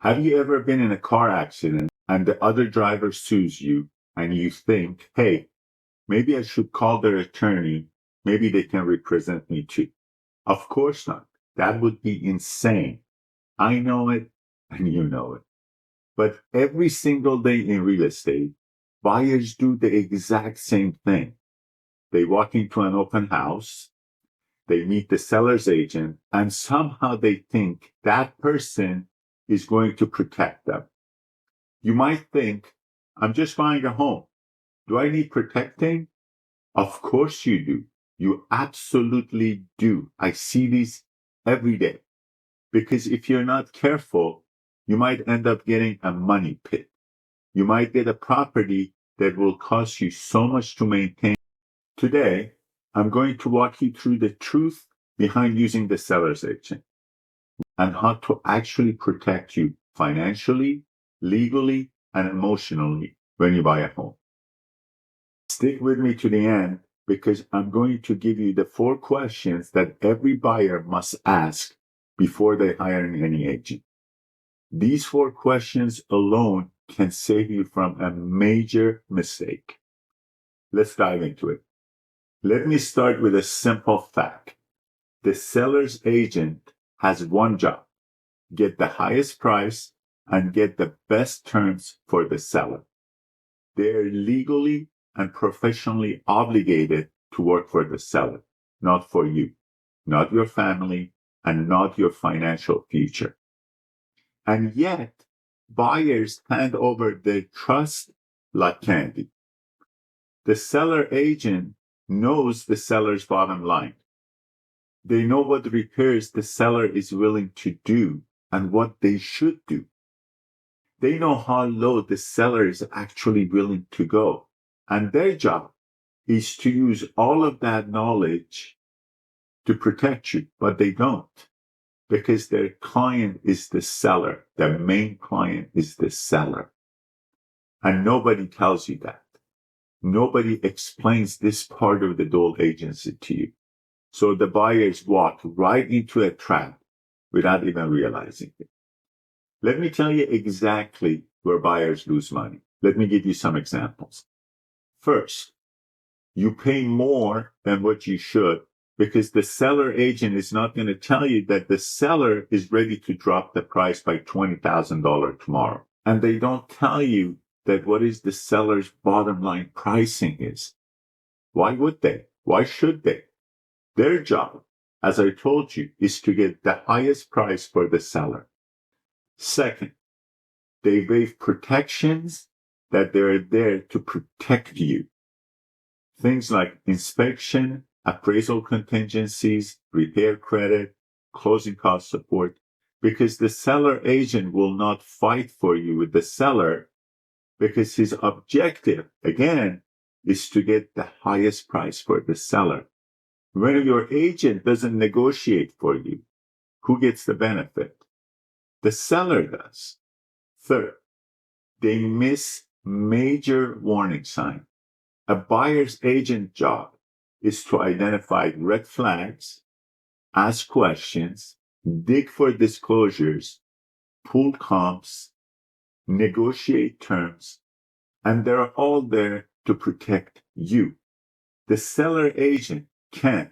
Have you ever been in a car accident and the other driver sues you and you think, hey, maybe I should call their attorney. Maybe they can represent me too. Of course not. That would be insane. I know it and you know it. But every single day in real estate, buyers do the exact same thing. They walk into an open house, they meet the seller's agent, and somehow they think that person is going to protect them. You might think, I'm just buying a home. Do I need protecting? Of course you do. You absolutely do. I see these every day. Because if you're not careful, you might end up getting a money pit. You might get a property that will cost you so much to maintain. Today, I'm going to walk you through the truth behind using the seller's agent and how to actually protect you financially, legally, and emotionally when you buy a home. Stick with me to the end because I'm going to give you the 4 questions that every buyer must ask before they hire any agent. These 4 questions alone can save you from a major mistake. Let's dive into it. Let me start with a simple fact. The seller's agent has one job: get the highest price and get the best terms for the seller. They are legally and professionally obligated to work for the seller, not for you, not your family, and not your financial future. And yet, buyers hand over their trust like candy. The seller agent knows the seller's bottom line. They know what repairs the seller is willing to do and what they should do. They know how low the seller is actually willing to go. And their job is to use all of that knowledge to protect you, but they don't because their client is the seller. Their main client is the seller. And nobody tells you that. Nobody explains this part of the dual agency to you. So the buyers walk right into a trap without even realizing it. Let me tell you exactly where buyers lose money. Let me give you some examples. First, you pay more than what you should because the seller agent is not going to tell you that the seller is ready to drop the price by $20,000 tomorrow. And they don't tell you that what is the seller's bottom line pricing is. Why would they? Why should they? Their job, as I told you, is to get the highest price for the seller. Second, they waive protections that they're there to protect you. Things like inspection, appraisal contingencies, repair credit, closing cost support, because the seller agent will not fight for you with the seller because his objective, again, is to get the highest price for the seller. When your agent doesn't negotiate for you, who gets the benefit? The seller does. Third, they miss major warning signs. A buyer's agent job is to identify red flags, ask questions, dig for disclosures, pull comps, negotiate terms, and they're all there to protect you. The seller agent can't,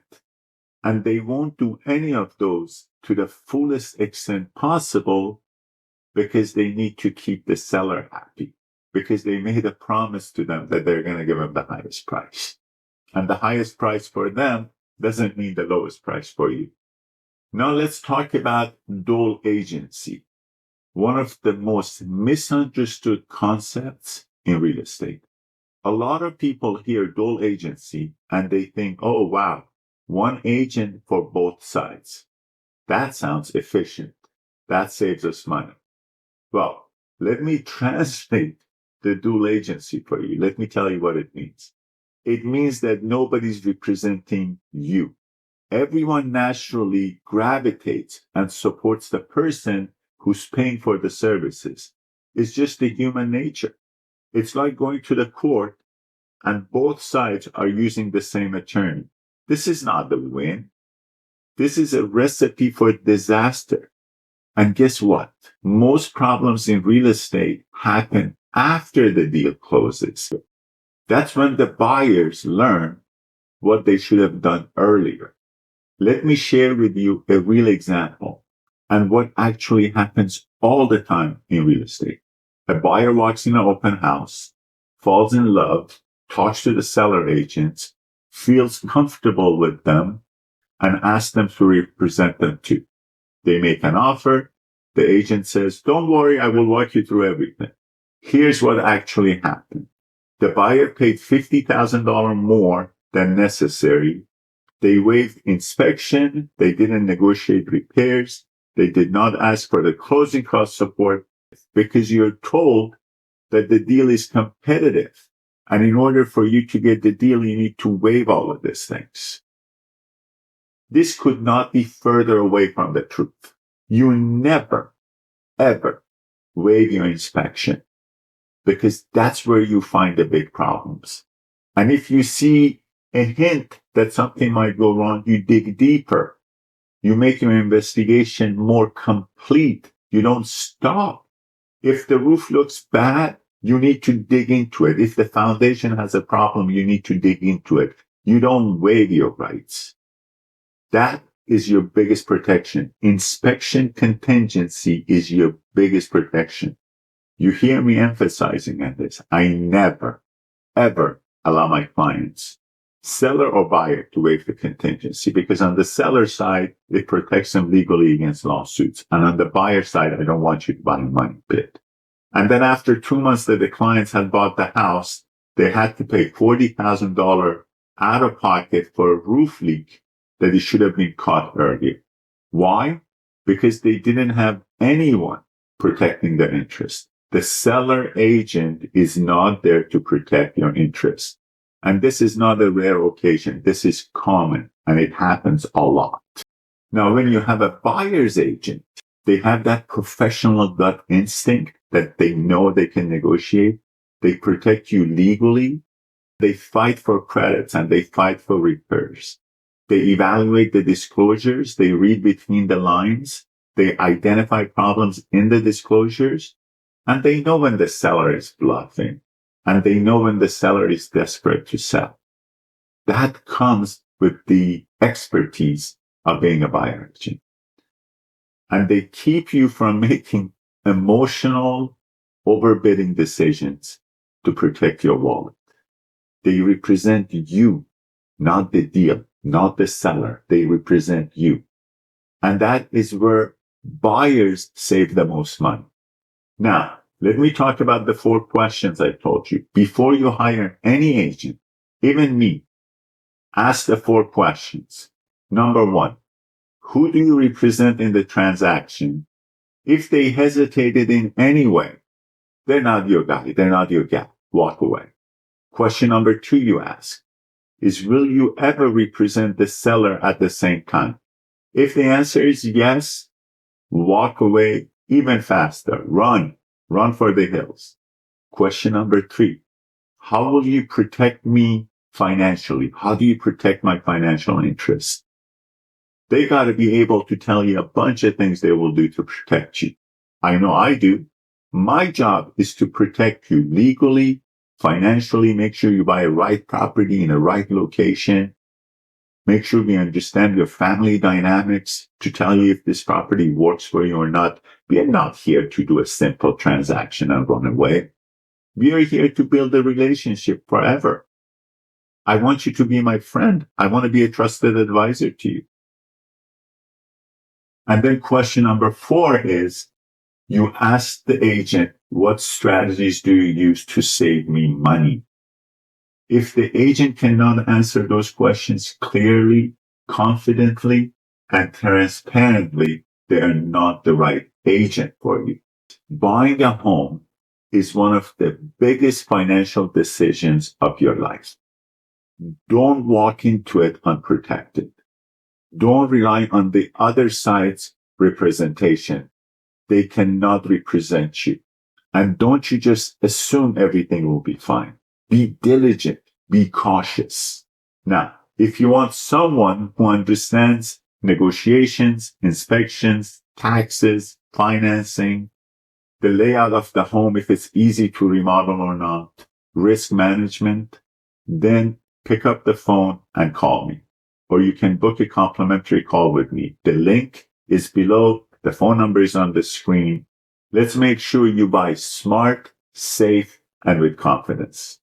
and they won't do any of those to the fullest extent possible because they need to keep the seller happy, because they made a promise to them that they're going to give them the highest price. And the highest price for them doesn't mean the lowest price for you. Now let's talk about dual agency, one of the most misunderstood concepts in real estate. A lot of people hear dual agency and they think, oh, wow, one agent for both sides. That sounds efficient. That saves us money. Well, let me translate the dual agency for you. Let me tell you what it means. It means that nobody's representing you. Everyone naturally gravitates and supports the person who's paying for the services. It's just the human nature. It's like going to the court and both sides are using the same attorney. This is not the win. This is a recipe for disaster. And guess what? Most problems in real estate happen after the deal closes. That's when the buyers learn what they should have done earlier. Let me share with you a real example and what actually happens all the time in real estate. A buyer walks in an open house, falls in love, talks to the seller agents, feels comfortable with them, and asks them to represent them too. They make an offer. The agent says, don't worry, I will walk you through everything. Here's what actually happened. The buyer paid $50,000 more than necessary. They waived inspection. They didn't negotiate repairs. They did not ask for the closing cost support because you're told that the deal is competitive. And in order for you to get the deal, you need to waive all of these things. This could not be further away from the truth. You never, ever waive your inspection because that's where you find the big problems. And if you see a hint that something might go wrong, you dig deeper. You make your investigation more complete. You don't stop. If the roof looks bad, you need to dig into it. If the foundation has a problem, you need to dig into it. You don't waive your rights. That is your biggest protection. Inspection contingency is your biggest protection. You hear me emphasizing on this. I never, ever allow my clients, seller or buyer, to waive the contingency because on the seller side, it protects them legally against lawsuits. And on the buyer side, I don't want you to buy a money pit. And then after 2 months that the clients had bought the house, they had to pay $40,000 out of pocket for a roof leak that it should have been caught earlier. Why? Because they didn't have anyone protecting their interest. The seller agent is not there to protect your interest. And this is not a rare occasion. This is common and it happens a lot. Now, when you have a buyer's agent, they have that professional gut instinct that they know they can negotiate. They protect you legally. They fight for credits and they fight for repairs. They evaluate the disclosures. They read between the lines. They identify problems in the disclosures. And they know when the seller is bluffing. And they know when the seller is desperate to sell. That comes with the expertise of being a buyer agent. And they keep you from making emotional, overbidding decisions to protect your wallet. They represent you, not the deal, not the seller. They represent you. And that is where buyers save the most money. Now, let me talk about the 4 questions I told you. Before you hire any agent, even me, ask the 4 questions. Number 1, who do you represent in the transaction? If they hesitated in any way, they're not your guy. They're not your gal. Walk away. Question number 2 you ask is, will you ever represent the seller at the same time? If the answer is yes, walk away even faster. Run for the hills. Question number 3, how will you protect me financially? How do you protect my financial interests? They got to be able to tell you a bunch of things they will do to protect you. I know I do. My job is to protect you legally, financially, make sure you buy a right property in a right location. Make sure we understand your family dynamics to tell you if this property works for you or not. We are not here to do a simple transaction and run away. We are here to build a relationship forever. I want you to be my friend. I want to be a trusted advisor to you. And then question number 4 is, you ask the agent, what strategies do you use to save me money? If the agent cannot answer those questions clearly, confidently, and transparently, they are not the right agent for you. Buying a home is one of the biggest financial decisions of your life. Don't walk into it unprotected. Don't rely on the other side's representation. They cannot represent you. And don't you just assume everything will be fine. Be diligent. Be cautious. Now, if you want someone who understands negotiations, inspections, taxes, financing, the layout of the home, if it's easy to remodel or not, risk management, then pick up the phone and call me. Or you can book a complimentary call with me. The link is below. The phone number is on the screen. Let's make sure you buy smart, safe, and with confidence.